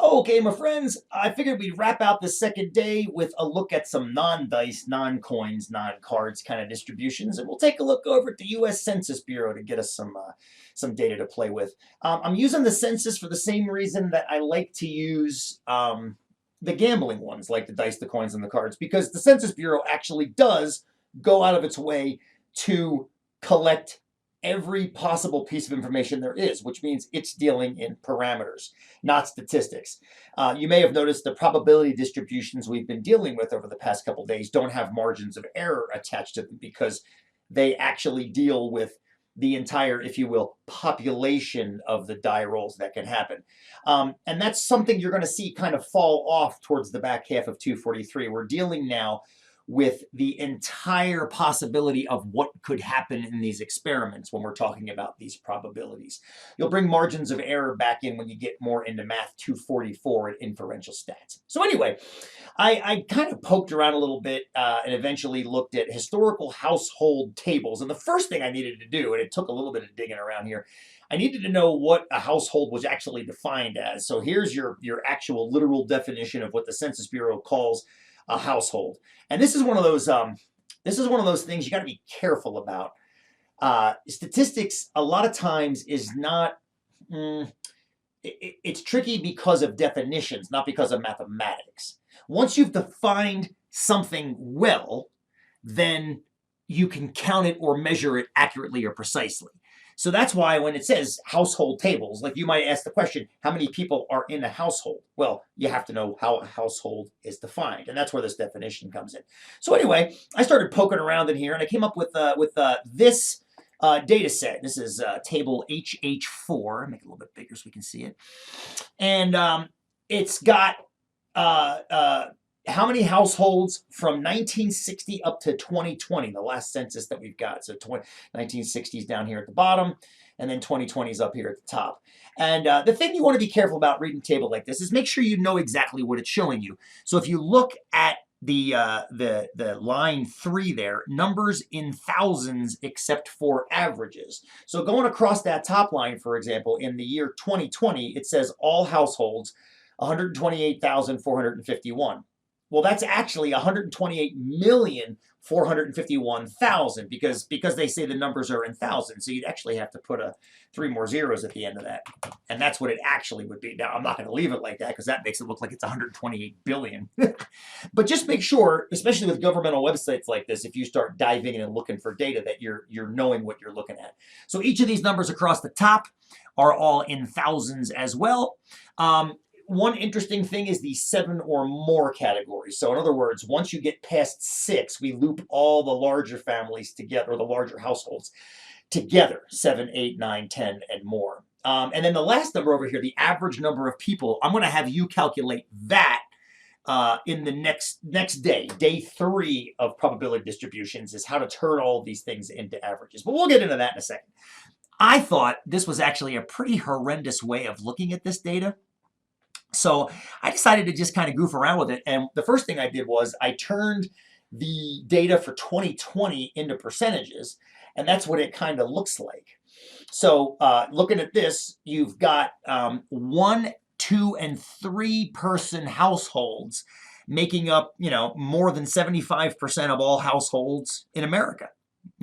Okay, my friends, I figured we'd wrap out the second day with a look at some non-dice, non-coins, non-cards kind of distributions, and we'll take a look over at the U.S. Census Bureau to get us some data to play with. I'm using the census for the same reason that I like to use the gambling ones, like the dice, the coins, and the cards, because the Census Bureau actually does go out of its way to collect every possible piece of information there is, which means it's dealing in parameters, not statistics. You may have noticed the probability distributions we've been dealing with over the past couple days don't have margins of error attached to them because they actually deal with the entire, if you will, population of the die rolls that can happen. And that's something you're going to see kind of fall off towards the back half of 243. We're dealing now with the entire possibility of what could happen in these experiments when we're talking about these probabilities. You'll bring margins of error back in when you get more into Math 244 and inferential stats. So anyway, I kind of poked around a little bit and eventually looked at historical household tables. And the first thing I needed to do, and it took a little bit of digging around here, I needed to know what a household was actually defined as. So here's your actual literal definition of what the Census Bureau calls a household. And this is one of those things you got to be careful about. Statistics a lot of times is not it's tricky because of definitions, not because of mathematics. Once you've defined something well, then you can count it or measure it accurately or precisely. So that's why when it says household tables, like you might ask the question, how many people are in a household? Well, you have to know how a household is defined, and that's where this definition comes in. So anyway, I started poking around in here, and I came up with this data set. This is table HH4. Make it a little bit bigger so we can see it. And it's got how many households from 1960 up to 2020, the last census that we've got. So 1960 is down here at the bottom, and then 2020 is up here at the top. And the thing you want to be careful about reading a table like this is make sure you know exactly what it's showing you. So if you look at the line 3 there, numbers in thousands except for averages. So going across that top line, for example, in the year 2020, it says all households, 128,451. Well, that's actually 128,451,000 because they say the numbers are in thousands. So you'd actually have to put 3 more zeros at the end of that. And that's what it actually would be. Now, I'm not going to leave it like that because that makes it look like it's 128 billion. But just make sure, especially with governmental websites like this, if you start diving in and looking for data, that you're knowing what you're looking at. So each of these numbers across the top are all in thousands as well. One interesting thing is the 7 or more category. So in other words, once you get past 6, we loop all the larger families together, or the larger households together, 7, 8, 9, 10, and more. And then the last number over here, the average number of people, I'm going to have you calculate that in the next day. Day 3 of probability distributions is how to turn all of these things into averages. But we'll get into that in a second. I thought this was actually a pretty horrendous way of looking at this data. So I decided to just kind of goof around with it. And the first thing I did was I turned the data for 2020 into percentages. And that's what it kind of looks like. So looking at this, you've got 1, 2, and 3 person households making up, more than 75% of all households in America.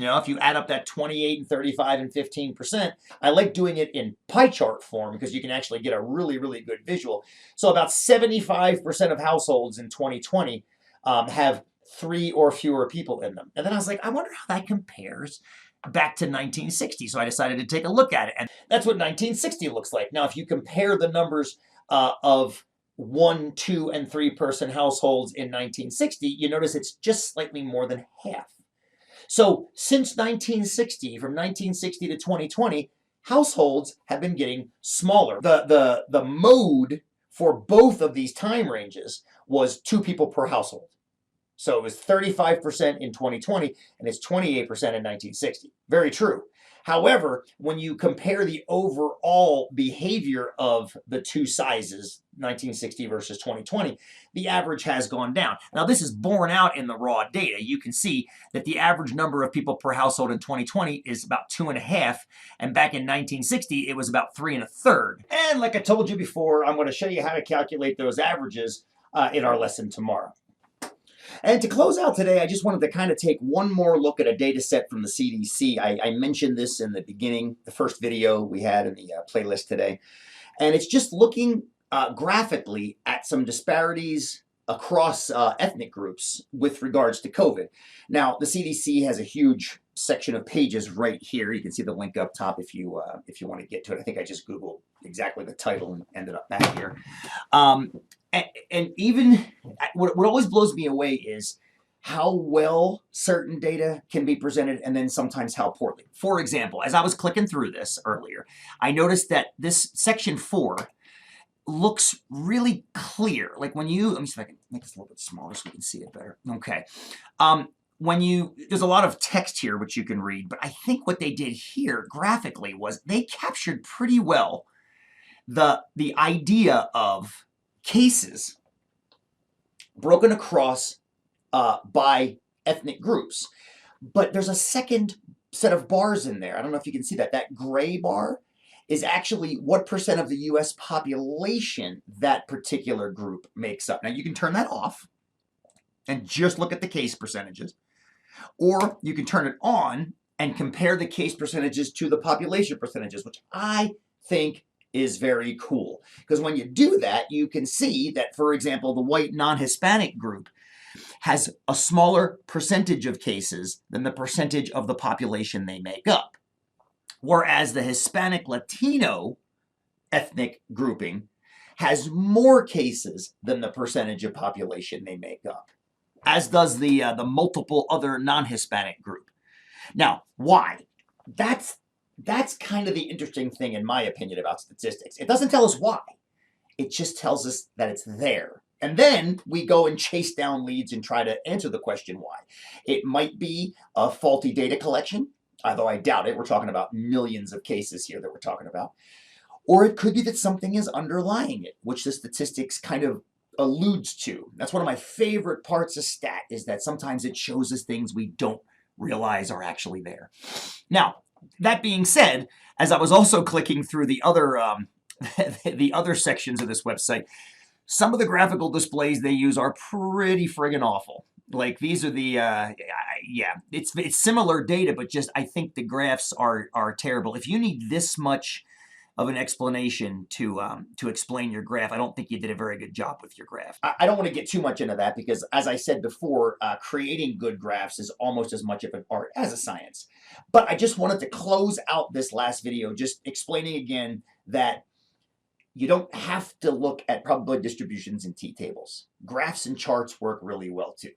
If you add up that 28 and 35 and 15%, I like doing it in pie chart form because you can actually get a really, really good visual. So about 75% of households in 2020 have 3 or fewer people in them. And then I was like, I wonder how that compares back to 1960. So I decided to take a look at it. And that's what 1960 looks like. Now, if you compare the numbers of 1, 2, and 3 person households in 1960, you notice it's just slightly more than half. So since 1960, from 1960 to 2020, households have been getting smaller. The mode for both of these time ranges was 2 people per household. So it was 35% in 2020, and it's 28% in 1960. Very true. However, when you compare the overall behavior of the two sizes, 1960 versus 2020, the average has gone down. Now, this is borne out in the raw data. You can see that the average number of people per household in 2020 is about 2.5, and back in 1960, it was about 3 1/3. And like I told you before, I'm going to show you how to calculate those averages in our lesson tomorrow. And to close out today, I just wanted to kind of take one more look at a data set from the CDC. I mentioned this in the beginning, the first video we had in the playlist today. And it's just looking graphically at some disparities across ethnic groups with regards to COVID. Now, the CDC has a huge section of pages right here. You can see the link up top if you want to get to it. I think I just Googled exactly the title and ended up back here. And even what always blows me away is how well certain data can be presented and then sometimes how poorly. For example, as I was clicking through this earlier, I noticed that this section 4 looks really clear. Like when you, let me see if I can make this a little bit smaller so we can see it better. Okay. There's a lot of text here which you can read, but I think what they did here graphically was they captured pretty well the idea of cases broken across by ethnic groups. But there's a second set of bars in there. I don't know if you can see that. That gray bar is actually what percent of the US population that particular group makes up. Now you can turn that off and just look at the case percentages, or you can turn it on and compare the case percentages to the population percentages, which I think is very cool. Because when you do that, you can see that, for example, the white non-Hispanic group has a smaller percentage of cases than the percentage of the population they make up. Whereas the Hispanic Latino ethnic grouping has more cases than the percentage of population they make up, as does the multiple other non-Hispanic group. Now, why? That's kind of the interesting thing, in my opinion, about statistics. It doesn't tell us why. It just tells us that it's there. And then we go and chase down leads and try to answer the question why. It might be a faulty data collection, although I doubt it. We're talking about millions of cases here that we're talking about. Or it could be that something is underlying it, which the statistics kind of alludes to. That's one of my favorite parts of stat, is that sometimes it shows us things we don't realize are actually there. Now, that being said, as I was also clicking through the other the other sections of this website, some of the graphical displays they use are pretty friggin' awful. Like these are the yeah, it's similar data, but just I think the graphs are terrible. If you need this much of an explanation to explain your graph, I don't think you did a very good job with your graph. I don't want to get too much into that because, as I said before, creating good graphs is almost as much of an art as a science. But I just wanted to close out this last video just explaining again that you don't have to look at probability distributions and t-tables. Graphs and charts work really well too.